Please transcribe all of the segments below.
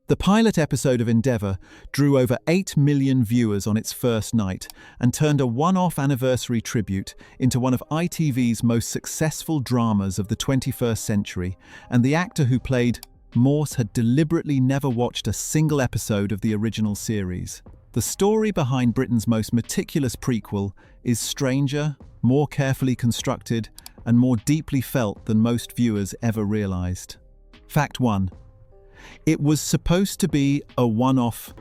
The pilot episode of Endeavour drew over 8 million viewers on its first night and turned a one-off anniversary tribute into one of ITV's most successful dramas of the 21st century, and the actor who played Morse had deliberately never watched a single episode of the original series. The story behind Britain's most meticulous prequel is stranger, more carefully constructed, and more deeply felt than most viewers ever realised. Fact 1. It was supposed to be a one-off.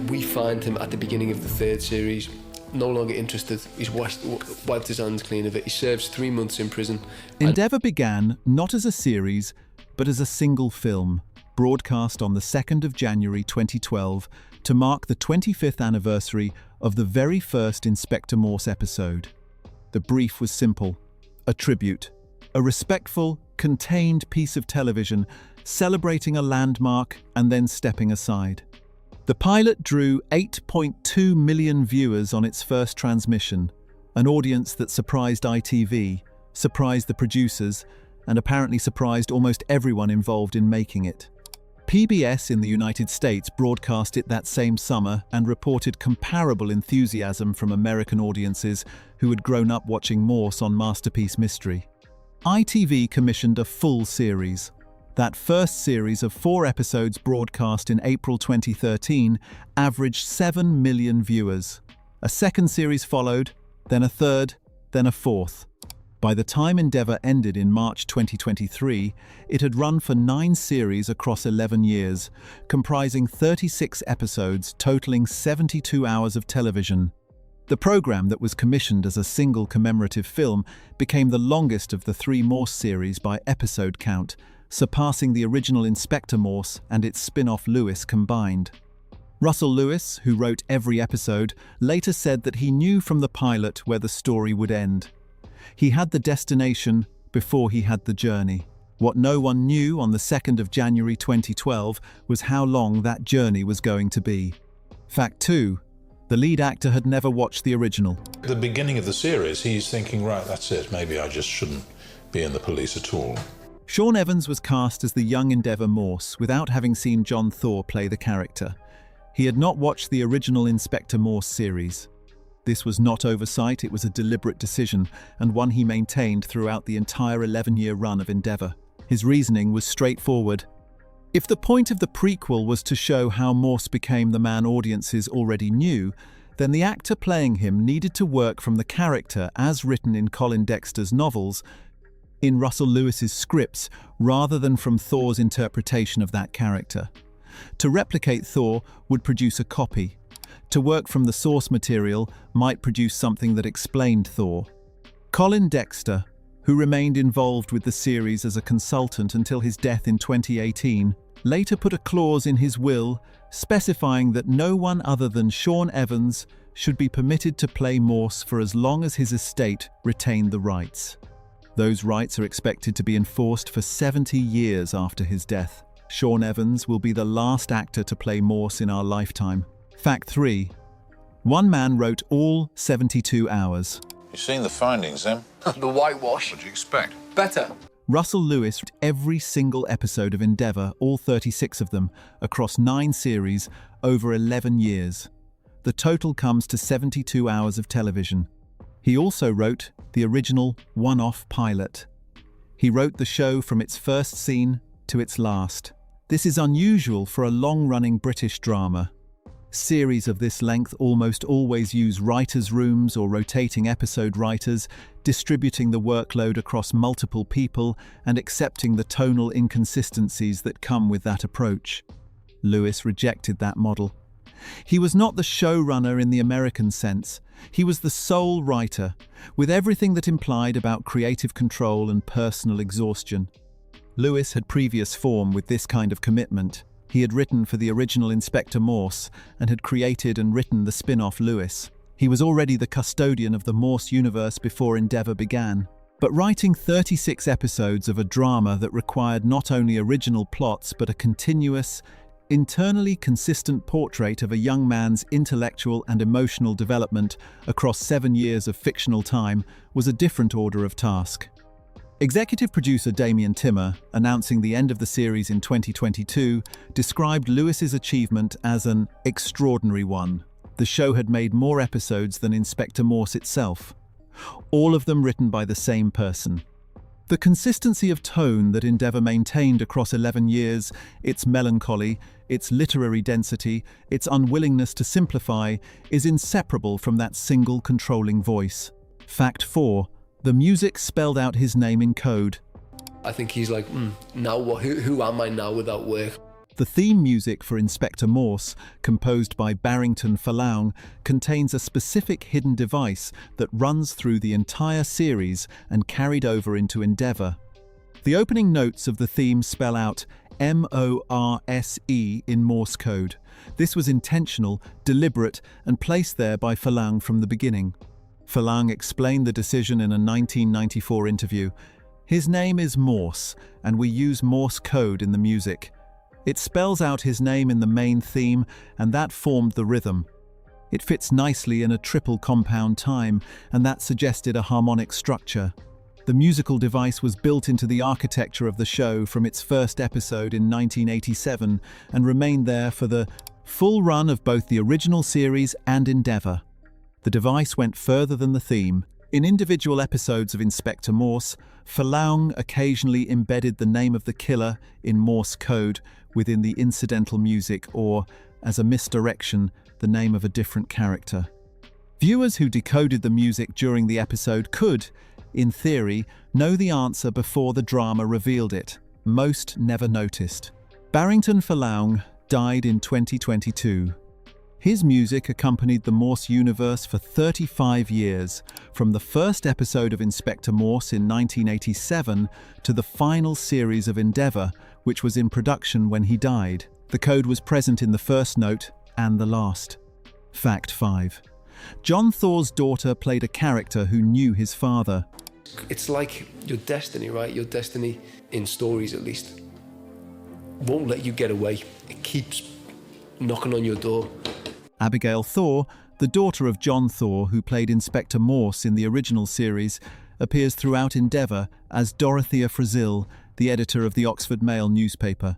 We find him at the beginning of the third series, no longer interested. He's wiped his hands clean of it. He serves 3 months in prison. Endeavour began not as a series, but as a single film, broadcast on the 2nd of January 2012 to mark the 25th anniversary of the very first Inspector Morse episode. The brief was simple: a tribute, a respectful, contained piece of television celebrating a landmark and then stepping aside. The pilot drew 8.2 million viewers on its first transmission, an audience that surprised ITV, surprised the producers, and apparently surprised almost everyone involved in making it. PBS in the United States broadcast it that same summer and reported comparable enthusiasm from American audiences who had grown up watching Morse on Masterpiece Mystery. ITV commissioned a full series. That first series of 4 episodes broadcast in April 2013 averaged 7 million viewers. A second series followed, then a third, then a fourth. By the time Endeavour ended in March 2023, it had run for 9 series across 11 years, comprising 36 episodes totaling 72 hours of television. The programme that was commissioned as a single commemorative film became the longest of the 3 Morse series by episode count, surpassing the original Inspector Morse and its spin-off Lewis combined. Russell Lewis, who wrote every episode, later said that he knew from the pilot where the story would end. He had the destination before he had the journey. What no one knew on the 2nd of January 2012 was how long that journey was going to be. Fact 2. The lead actor had never watched the original. At the beginning of the series, he's thinking, right, that's it, maybe I just shouldn't be in the police at all. Shaun Evans was cast as the young Endeavour Morse without having seen John Thaw play the character. He had not watched the original Inspector Morse series. This was not oversight, it was a deliberate decision, and one he maintained throughout the entire 11-year run of Endeavour. His reasoning was straightforward. If the point of the prequel was to show how Morse became the man audiences already knew, then the actor playing him needed to work from the character as written in Colin Dexter's novels, in Russell Lewis's scripts, rather than from Thaw's interpretation of that character. To replicate Thaw would produce a copy. To work from the source material might produce something that explained Thaw. Colin Dexter, who remained involved with the series as a consultant until his death in 2018, later put a clause in his will specifying that no one other than Shaun Evans should be permitted to play Morse for as long as his estate retained the rights. Those rights are expected to be enforced for 70 years after his death. Shaun Evans will be the last actor to play Morse in our lifetime. Fact 3. One man wrote all 72 hours. You've seen the findings, then? The whitewash. What do you expect? Better. Russell Lewis wrote every single episode of Endeavour, all 36 of them, across 9 series over 11 years. The total comes to 72 hours of television. He also wrote the original one-off pilot. He wrote the show from its first scene to its last. This is unusual for a long-running British drama. Series of this length almost always use writers' rooms or rotating episode writers, distributing the workload across multiple people and accepting the tonal inconsistencies that come with that approach. Lewis rejected that model. He was not the showrunner in the American sense. He was the sole writer, with everything that implied about creative control and personal exhaustion. Lewis had previous form with this kind of commitment. He had written for the original Inspector Morse and had created and written the spin-off Lewis. He was already the custodian of the Morse universe before Endeavour began. But writing 36 episodes of a drama that required not only original plots but a continuous, internally consistent portrait of a young man's intellectual and emotional development across 7 years of fictional time was a different order of task. Executive producer Damien Timmer, announcing the end of the series in 2022, described Lewis's achievement as an extraordinary one. The show had made more episodes than Inspector Morse itself, all of them written by the same person. The consistency of tone that Endeavour maintained across 11 years, its melancholy, its literary density, its unwillingness to simplify, is inseparable from that single controlling voice. Fact 4. The music spelled out his name in code. I think he's like, now what? Who am I now without work? The theme music for Inspector Morse, composed by Barrington Falown, contains a specific hidden device that runs through the entire series and carried over into Endeavour. The opening notes of the theme spell out Morse in Morse code. This was intentional, deliberate, and placed there by Falown from the beginning. Falown explained the decision in a 1994 interview. His name is Morse, and we use Morse code in the music. It spells out his name in the main theme, and that formed the rhythm. It fits nicely in a triple compound time, and that suggested a harmonic structure. The musical device was built into the architecture of the show from its first episode in 1987 and remained there for the full run of both the original series and Endeavour. The device went further than the theme. In individual episodes of Inspector Morse, Falown occasionally embedded the name of the killer in Morse code within the incidental music or, as a misdirection, the name of a different character. Viewers who decoded the music during the episode could, in theory, know the answer before the drama revealed it. Most never noticed. Barrington Falown died in 2022. His music accompanied the Morse universe for 35 years, from the first episode of Inspector Morse in 1987 to the final series of Endeavour, which was in production when he died. The code was present in the first note and the last. Fact 5. John Thaw's daughter played a character who knew his father. It's like your destiny, right? Your destiny, in stories at least, won't let you get away. It keeps knocking on your door. Abigail Thaw, the daughter of John Thaw, who played Inspector Morse in the original series, appears throughout Endeavour as Dorothea Frazil, the editor of the Oxford Mail newspaper.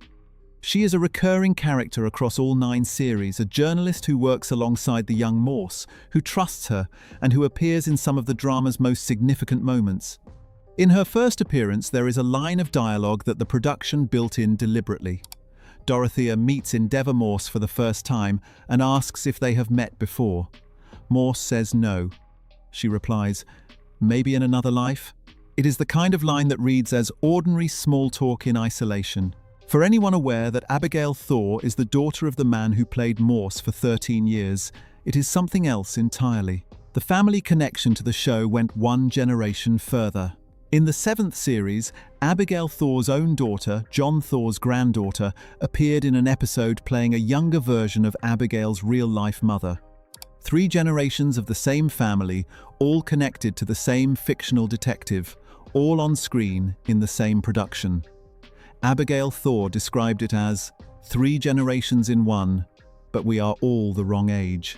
She is a recurring character across all 9 series, a journalist who works alongside the young Morse, who trusts her, and who appears in some of the drama's most significant moments. In her first appearance, there is a line of dialogue that the production built in deliberately. Dorothea meets Endeavour Morse for the first time and asks if they have met before. Morse says no. She replies, "Maybe in another life?" It is the kind of line that reads as ordinary small talk in isolation. For anyone aware that Abigail Thaw is the daughter of the man who played Morse for 13 years, it is something else entirely. The family connection to the show went one generation further. In the 7th series, Abigail Thaw's own daughter, John Thaw's granddaughter, appeared in an episode playing a younger version of Abigail's real-life mother. 3 generations of the same family, all connected to the same fictional detective, all on screen in the same production. Abigail Thaw described it as 3 generations in one, but we are all the wrong age.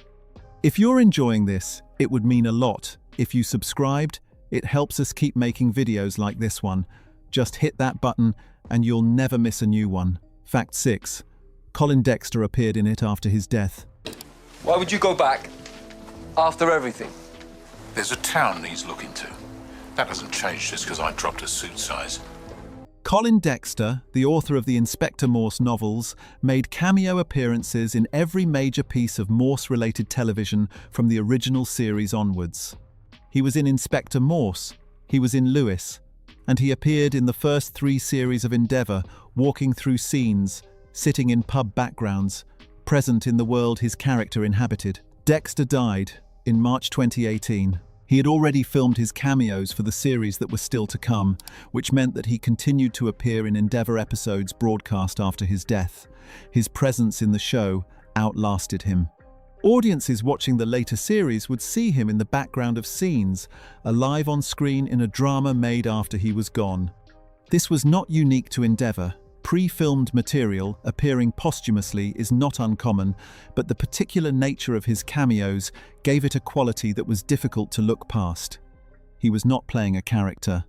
If you're enjoying this, it would mean a lot if you subscribed. It helps us keep making videos like this one. Just hit that button and you'll never miss a new one. Fact 6. Colin Dexter appeared in it after his death. Why would you go back after everything? There's a town he's looking to. That hasn't changed just because I dropped a suit size. Colin Dexter, the author of the Inspector Morse novels, made cameo appearances in every major piece of Morse-related television from the original series onwards. He was in Inspector Morse, he was in Lewis, and he appeared in the first 3 series of Endeavour, walking through scenes, sitting in pub backgrounds, present in the world his character inhabited. Dexter died in March 2018. He had already filmed his cameos for the series that was still to come, which meant that he continued to appear in Endeavour episodes broadcast after his death. His presence in the show outlasted him. Audiences watching the later series would see him in the background of scenes, alive on screen in a drama made after he was gone. This was not unique to Endeavour. Pre-filmed material appearing posthumously is not uncommon, but the particular nature of his cameos gave it a quality that was difficult to look past. He was not playing a character.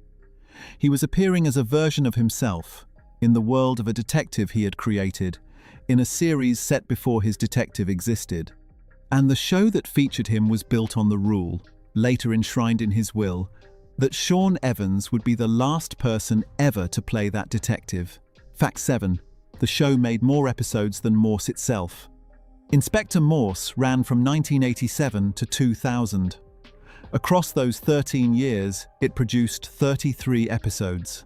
He was appearing as a version of himself, in the world of a detective he had created, in a series set before his detective existed. And the show that featured him was built on the rule, later enshrined in his will, that Shaun Evans would be the last person ever to play that detective. Fact 7. The show made more episodes than Morse itself. Inspector Morse ran from 1987 to 2000. Across those 13 years, it produced 33 episodes.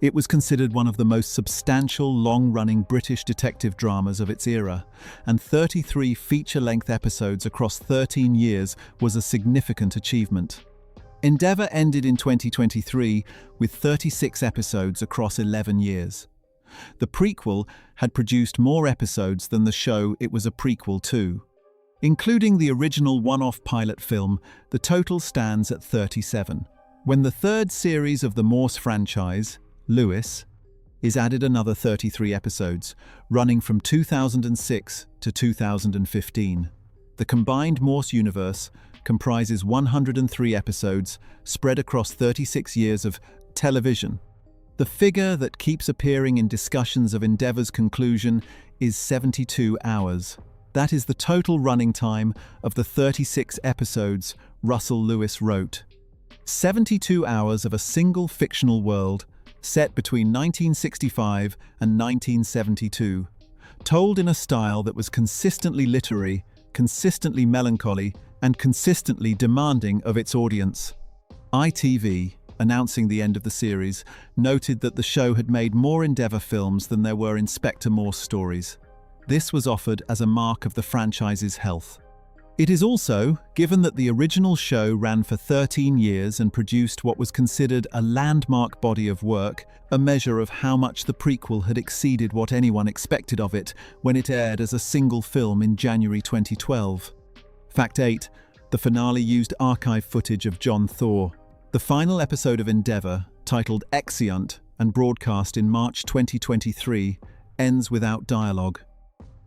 It was considered one of the most substantial, long-running British detective dramas of its era, and 33 feature-length episodes across 13 years was a significant achievement. Endeavour ended in 2023 with 36 episodes across 11 years. The prequel had produced more episodes than the show it was a prequel to. Including the original one-off pilot film, the total stands at 37. When the third series of the Morse franchise, Lewis, is added, another 33 episodes, running from 2006 to 2015. The combined Morse universe comprises 103 episodes spread across 36 years of television. The figure that keeps appearing in discussions of Endeavour's conclusion is 72 hours. That is the total running time of the 36 episodes Russell Lewis wrote. 72 hours of a single fictional world set between 1965 and 1972, told in a style that was consistently literary, consistently melancholy, and consistently demanding of its audience. ITV, announcing the end of the series, noted that the show had made more Endeavour films than there were Inspector Morse stories. This was offered as a mark of the franchise's health. It is also, given that the original show ran for 13 years and produced what was considered a landmark body of work, a measure of how much the prequel had exceeded what anyone expected of it when it aired as a single film in January 2012. Fact 8. The finale used archive footage of John Thaw. The final episode of Endeavour, titled Exeunt and broadcast in March 2023, ends without dialogue.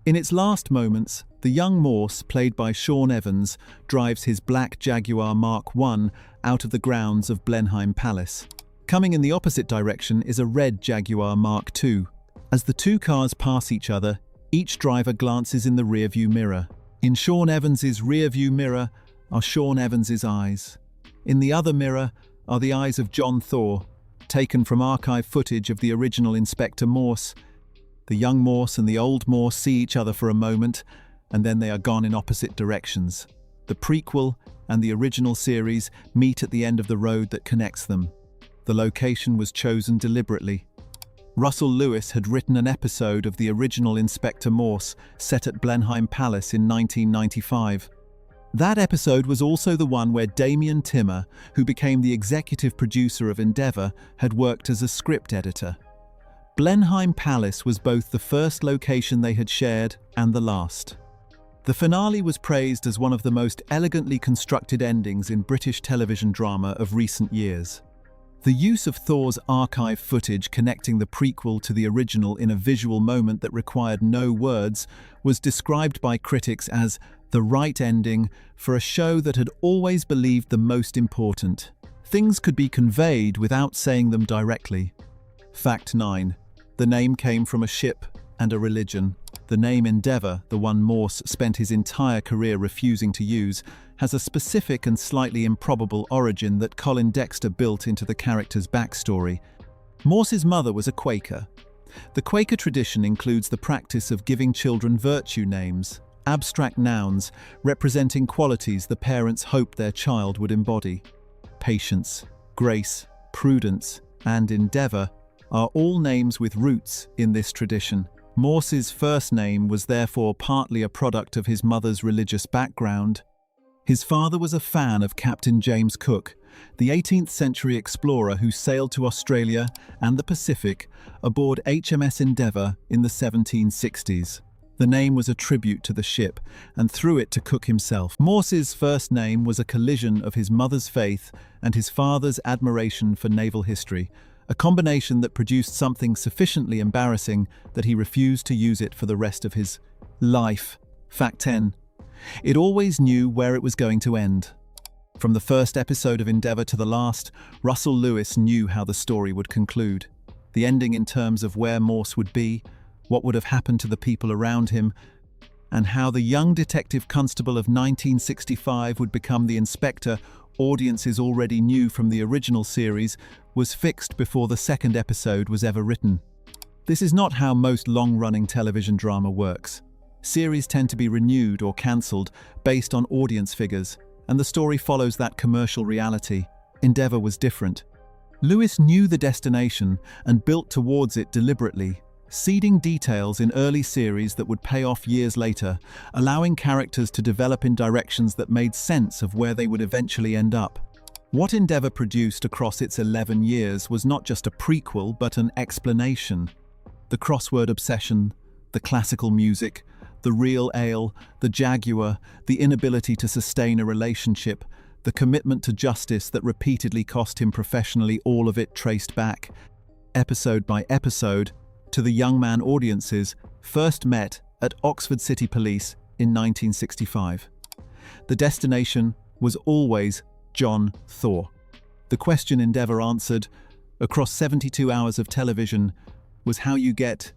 In its last moments, the young Morse, played by Shaun Evans, drives his black Jaguar Mark I out of the grounds of Blenheim Palace. Coming in the opposite direction is a red Jaguar Mark II. As the two cars pass each other, each driver glances in the rearview mirror. In Shaun Evans's rearview mirror are Shaun Evans's eyes. In the other mirror are the eyes of John Thaw, taken from archive footage of the original Inspector Morse. The young Morse and the old Morse see each other for a moment, and then they are gone in opposite directions. The prequel and the original series meet at the end of the road that connects them. The location was chosen deliberately. Russell Lewis had written an episode of the original Inspector Morse set at Blenheim Palace in 1995. That episode was also the one where Damien Timmer, who became the executive producer of Endeavour, had worked as a script editor. Blenheim Palace was both the first location they had shared and the last. The finale was praised as one of the most elegantly constructed endings in British television drama of recent years. The use of Thaw's archive footage connecting the prequel to the original in a visual moment that required no words was described by critics as the right ending for a show that had always believed the most important. Things could be conveyed without saying them directly. Fact 9. The name came from a ship and a religion. The name Endeavour, the one Morse spent his entire career refusing to use, has a specific and slightly improbable origin that Colin Dexter built into the character's backstory. Morse's mother was a Quaker. The Quaker tradition includes the practice of giving children virtue names, abstract nouns representing qualities the parents hoped their child would embody. Patience, grace, prudence, and endeavour are all names with roots in this tradition. Morse's first name was therefore partly a product of his mother's religious background. His father was a fan of Captain James Cook, the 18th century explorer who sailed to Australia and the Pacific aboard HMS Endeavour in the 1760s. The name was a tribute to the ship, and through it to Cook himself. Morse's first name was a collision of his mother's faith and his father's admiration for naval history, a combination that produced something sufficiently embarrassing that he refused to use it for the rest of his life. Fact 10. It always knew where it was going to end. From the first episode of Endeavour to the last, Russell Lewis knew how the story would conclude. The ending in terms of where Morse would be, what would have happened to the people around him, and how the young detective constable of 1965 would become the inspector audiences already knew from the original series, was fixed before the second episode was ever written. This is not how most long-running television drama works. Series tend to be renewed or cancelled based on audience figures, and the story follows that commercial reality. Endeavour was different. Lewis knew the destination and built towards it deliberately, seeding details in early series that would pay off years later, allowing characters to develop in directions that made sense of where they would eventually end up. What Endeavour produced across its 11 years was not just a prequel, but an explanation. The crossword obsession, the classical music, the real ale, the Jaguar, the inability to sustain a relationship, the commitment to justice that repeatedly cost him professionally, all of it traced back, episode by episode, to the young man audiences first met at Oxford City Police in 1965. The destination was always John Thaw. The question Endeavour answered, across 72 hours of television, was how you get